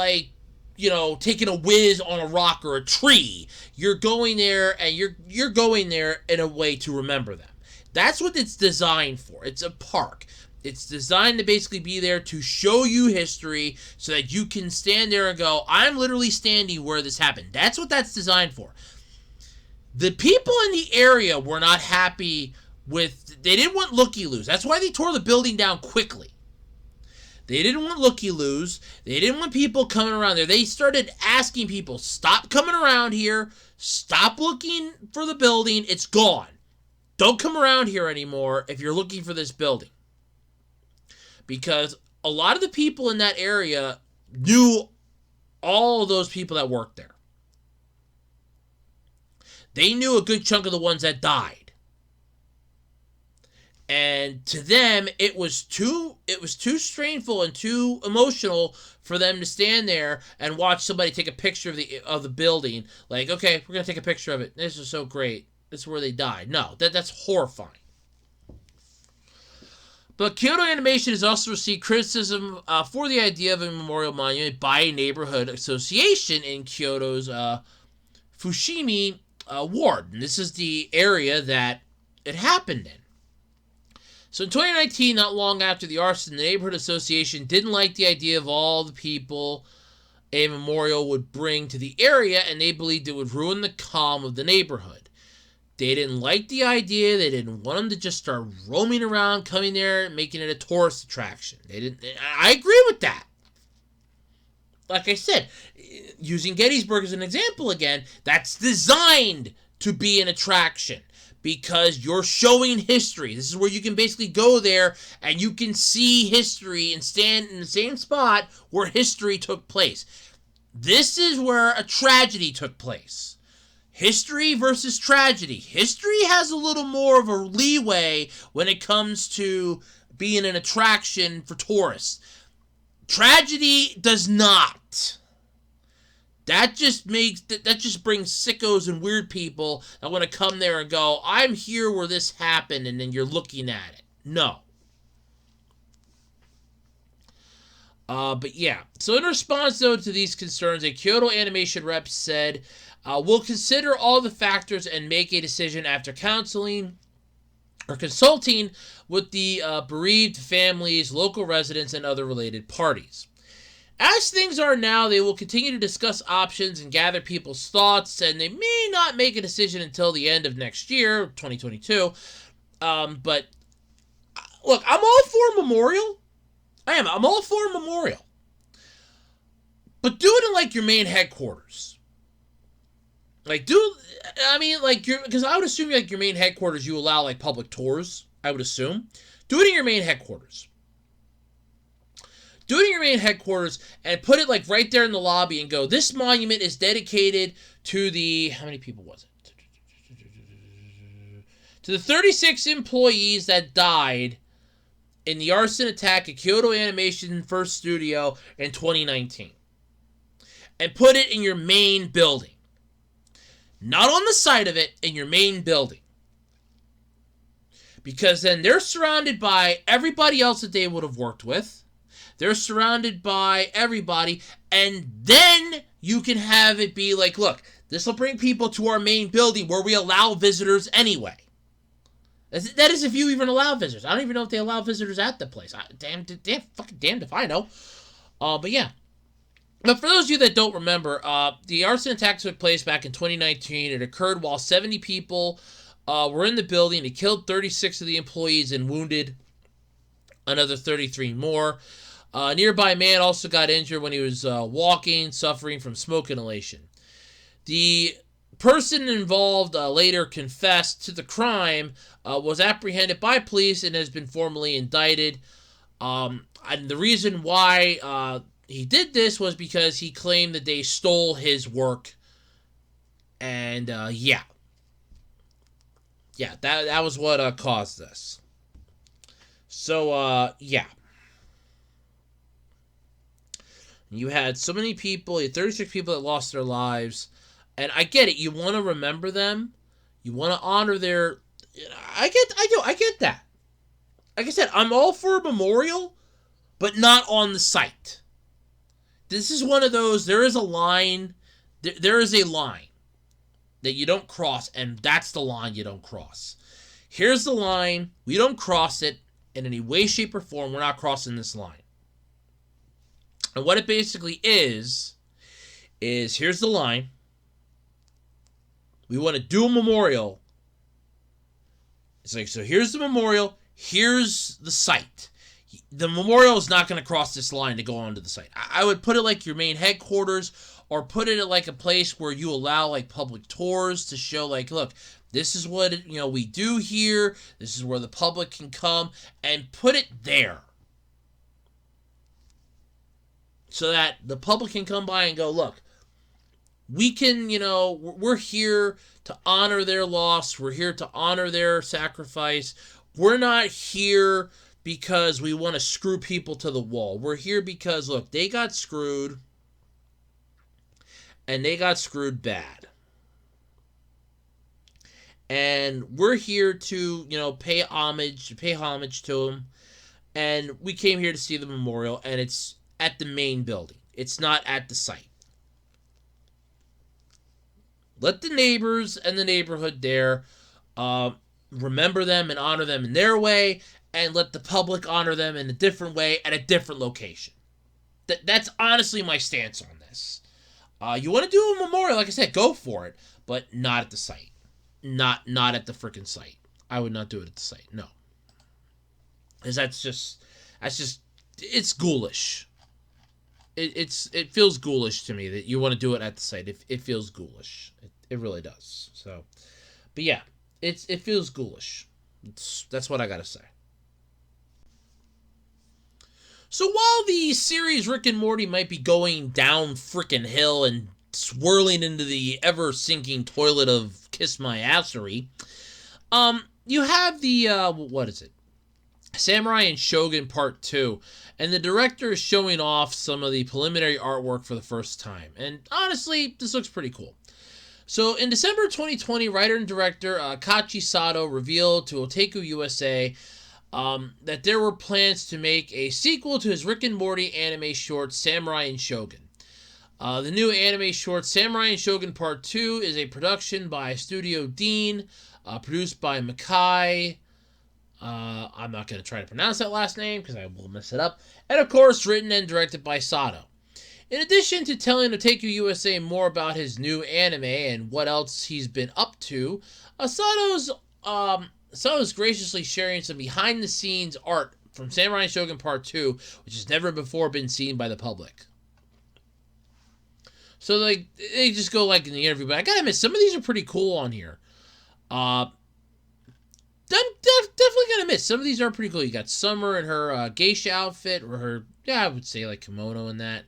taking a whiz on a rock or a tree. You're going there and you're going there in a way to remember them. That's what it's designed for. It's a park. It's designed to basically be there to show you history so that you can stand there and go, I'm literally standing where this happened. That's what that's designed for. The people in the area were not happy with... They didn't want looky-loos. That's why they tore the building down quickly. They didn't want looky-loos. They didn't want people coming around there. They started asking people, stop coming around here. Stop looking for the building. It's gone. Don't come around here anymore if you're looking for this building. Because a lot of the people in that area knew all of those people that worked there. They knew a good chunk of the ones that died. And to them, it was too strainful and too emotional for them to stand there and watch somebody take a picture of the building. Like, okay, we're going to take a picture of it. This is so great. This is where they died. No, that's horrifying. But Kyoto Animation has also received criticism for the idea of a memorial monument by a neighborhood association in Kyoto's Fushimi ward. And this is the area that it happened in. So in 2019, not long after the arson, the neighborhood association didn't like the idea of all the people a memorial would bring to the area, and they believed it would ruin the calm of the neighborhood. They didn't like the idea. They didn't want them to just start roaming around, coming there, and making it a tourist attraction. I agree with that. Like I said, using Gettysburg as an example again, that's designed to be an attraction because you're showing history. This is where you can basically go there and you can see history and stand in the same spot where history took place. This is where a tragedy took place. History versus tragedy. History has a little more of a leeway when it comes to being an attraction for tourists. Tragedy does not. That just brings sickos and weird people that want to come there and go, I'm here where this happened, and then you're looking at it. No. But yeah. So in response, though, to these concerns, a Kyoto Animation rep said, we'll consider all the factors and make a decision after counseling or consulting with the bereaved families, local residents, and other related parties. As things are now, they will continue to discuss options and gather people's thoughts, and they may not make a decision until the end of next year, 2022. But, look, I'm all for a memorial. I am. I'm all for a memorial. But do it in, like, your main headquarters. Because I would assume, like, your main headquarters, you allow, like, public tours, I would assume. Do it in your main headquarters. Do it in your main headquarters and put it, like, right there in the lobby and go, this monument is dedicated to the, how many people was it? To the 36 employees that died in the arson attack at Kyoto Animation first studio in 2019. And put it in your main building. Not on the side of it, in your main building. Because then they're surrounded by everybody else that they would have worked with. They're surrounded by everybody. And then you can have it be like, look, this will bring people to our main building where we allow visitors anyway. That is if you even allow visitors. I don't even know if they allow visitors at the place. Damned if I know. But yeah. But for those of you that don't remember, the arson attack took place back in 2019. It occurred while 70 people were in the building. It killed 36 of the employees and wounded another 33 more. A nearby man also got injured when he was walking, suffering from smoke inhalation. The person involved later confessed to the crime, was apprehended by police, and has been formally indicted. And the reason why he did this was because he claimed that they stole his work. And, yeah. Yeah, that was what caused this. So, yeah. You had so many people, you had 36 people that lost their lives. And I get it. You want to remember them. You want to honor their... I get that. Like I said, I'm all for a memorial, but not on the site. This is one of those, there is a line, there is a line that you don't cross, and that's the line you don't cross. Here's the line. We don't cross it in any way, shape, or form. We're not crossing this line. And what it basically is here's the line. We want to do a memorial. It's like, so here's the memorial. Here's the site. The memorial is not going to cross this line to go onto the site. I would put it like your main headquarters, or put it at like a place where you allow like public tours to show like, look, this is what we do here. This is where the public can come, and put it there so that the public can come by and go, look, we can, we're here to honor their loss. We're here to honor their sacrifice. We're not here because we want to screw people to the wall. We're here because, look, they got screwed, and they got screwed bad. And we're here to, pay homage to them. And we came here to see the memorial, and it's at the main building. It's not at the site. Let the neighbors and the neighborhood there remember them and honor them in their way, and let the public honor them in a different way at a different location. That's honestly my stance on this. You want to do a memorial, like I said, go for it, but not at the site. Not at the freaking site. I would not do it at the site. No. Because that's just it's ghoulish. It feels ghoulish to me that you want to do it at the site. It feels ghoulish. It really does. So, but yeah, it feels ghoulish. That's what I gotta say. So while the series Rick and Morty might be going down frickin' hill and swirling into the ever-sinking toilet of Kiss My Assery, you have the, what is it? Samurai and Shogun Part 2, and the director is showing off some of the preliminary artwork for the first time. And honestly, this looks pretty cool. So in December 2020, writer and director Kachi Sato revealed to Otaku USA that there were plans to make a sequel to his Rick and Morty anime short, Samurai and Shogun. The new anime short, Samurai and Shogun Part 2, is a production by Studio Dean, produced by Makai. I'm not going to try to pronounce that last name because I will mess it up. And of course, written and directed by Sato. In addition to telling Otaku USA more about his new anime and what else he's been up to, Sato's graciously sharing some behind-the-scenes art from Samurai and Shogun Part 2, which has never before been seen by the public. So they just go like in the interview, but I gotta admit, some of these are pretty cool on here. I'm definitely gonna admit, some of these are pretty cool. You got Summer in her geisha outfit, or her, I would say like kimono in that.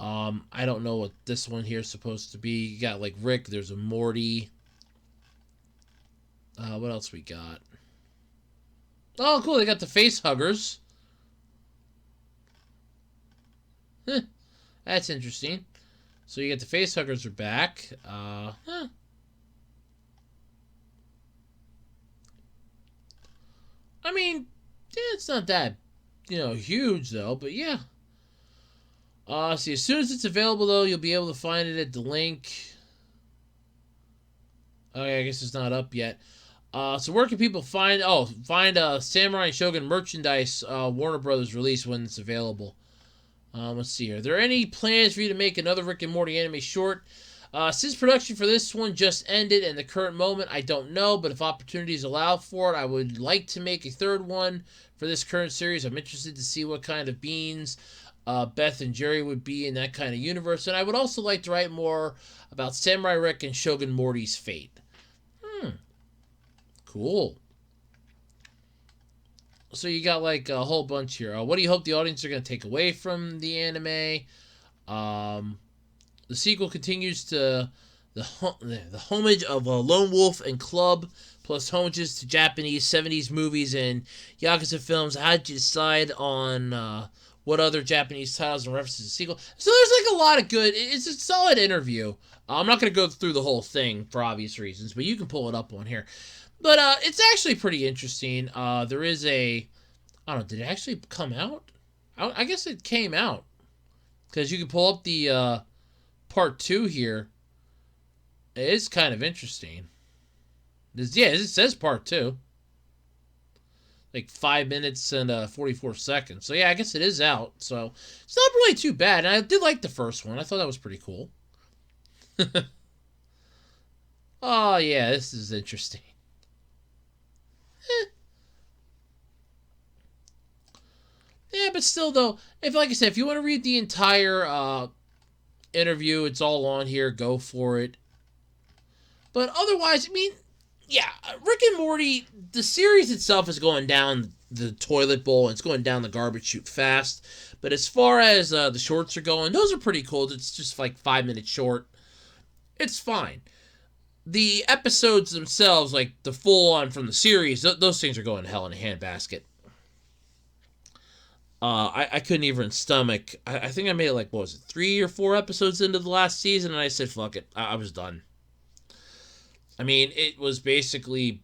I don't know what this one here is supposed to be. You got like Rick, there's a Morty. What else we got? Oh, cool, they got the face huggers. That's interesting. So you get the face huggers are back. I mean, yeah, it's not that, huge though, but yeah. See, as soon as it's available though, you'll be able to find it at the link. Okay, I guess it's not up yet. So where can people find Samurai and Shogun merchandise Warner Brothers release when it's available? Let's see here. Are there any plans for you to make another Rick and Morty anime short? Since production for this one just ended and the current moment, I don't know, but if opportunities allow for it, I would like to make a third one for this current series. I'm interested to see what kind of beings Beth and Jerry would be in that kind of universe, and I would also like to write more about Samurai Rick and Shogun Morty's fate. Cool. So you got like a whole bunch here. What do you hope the audience are going to take away from the anime? The sequel continues to the homage of Lone Wolf and Club, plus homages to Japanese 70s movies and Yakuza films. How did you decide on what other Japanese titles and references to the sequel? So there's like a lot of good. It's a solid interview. I'm not going to go through the whole thing for obvious reasons, but you can pull it up on here. But it's actually pretty interesting. There is I don't know, did it actually come out? I guess it came out. Because you can pull up the part 2 here. It is kind of interesting. It says part 2. Like 5 minutes and 44 seconds. So yeah, I guess it is out. So it's not really too bad. And I did like the first one. I thought that was pretty cool. Oh, yeah, this is interesting. Yeah, but still, though, if, like I said, if you want to read the entire interview, it's all on here. Go for it. But otherwise, I mean, yeah, Rick and Morty, the series itself is going down the toilet bowl. It's going down the garbage chute fast. But as far as the shorts are going, those are pretty cool. It's just like 5 minutes short. It's fine. The episodes themselves, like the full on from the series, those things are going to hell in a handbasket. I couldn't even stomach. I think I made it like, what was it, 3 or 4 episodes into the last season, and I said, fuck it. I was done. I mean, it was basically...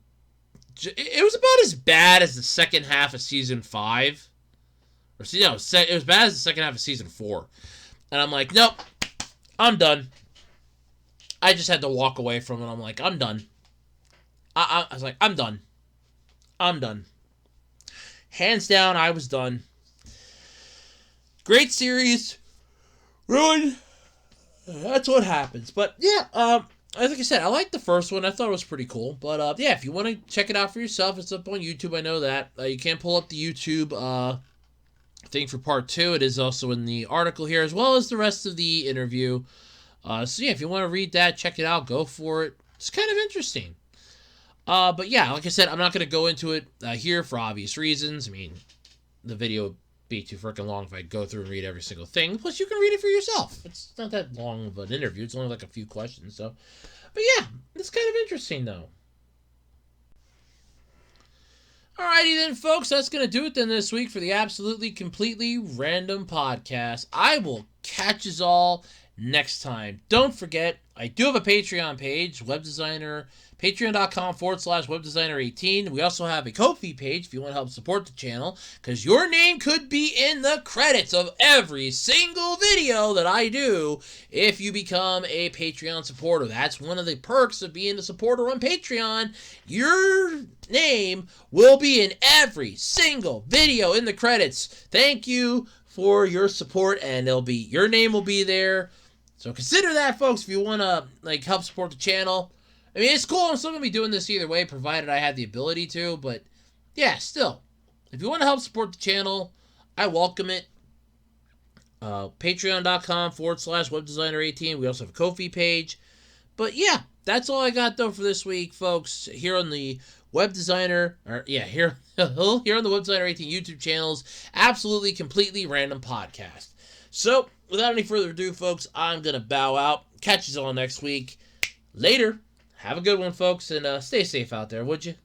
It was about as bad as the second half of season 5. Or, it was bad as the second half of season 4. And I'm like, nope, I'm done. I just had to walk away from it. I'm like, I'm done. I was like, I'm done. I'm done. Hands down, I was done. Great series. Ruined. That's what happens. But, yeah, like I said, I liked the first one. I thought it was pretty cool. But, yeah, if you want to check it out for yourself, it's up on YouTube. I know that. You can pull up the YouTube thing for part 2. It is also in the article here, as well as the rest of the interview. So, yeah, if you want to read that, check it out. Go for it. It's kind of interesting. But, yeah, like I said, I'm not going to go into it here for obvious reasons. I mean, the video would be too freaking long if I go through and read every single thing. Plus, you can read it for yourself. It's not that long of an interview. It's only like a few questions. So, but yeah, it's kind of interesting, though. Alrighty then, folks. That's going to do it then this week for the Absolutely Completely Random Podcast. I will catch us all next time. Don't forget, I do have a Patreon page, patreon.com/webdesigner18. We also have a Ko-fi page if you want to help support the channel, because your name could be in the credits of every single video that I do if you become a Patreon supporter. That's one of the perks of being a supporter on Patreon. Your name will be in every single video in the credits. Thank you for your support, and your name will be there. So consider that, folks, if you want to help support the channel. I mean, it's cool. I'm still going to be doing this either way, provided I had the ability to. But, yeah, still. If you want to help support the channel, I welcome it. Patreon.com/webdesigner18. We also have a Ko-fi page. But, yeah, that's all I got, though, for this week, folks. Here on the Web Designer, here on the Web Designer 18 YouTube channel's Absolutely Completely Random Podcast. So, without any further ado, folks, I'm going to bow out. Catch you all next week. Later. Have a good one, folks, and stay safe out there, would you?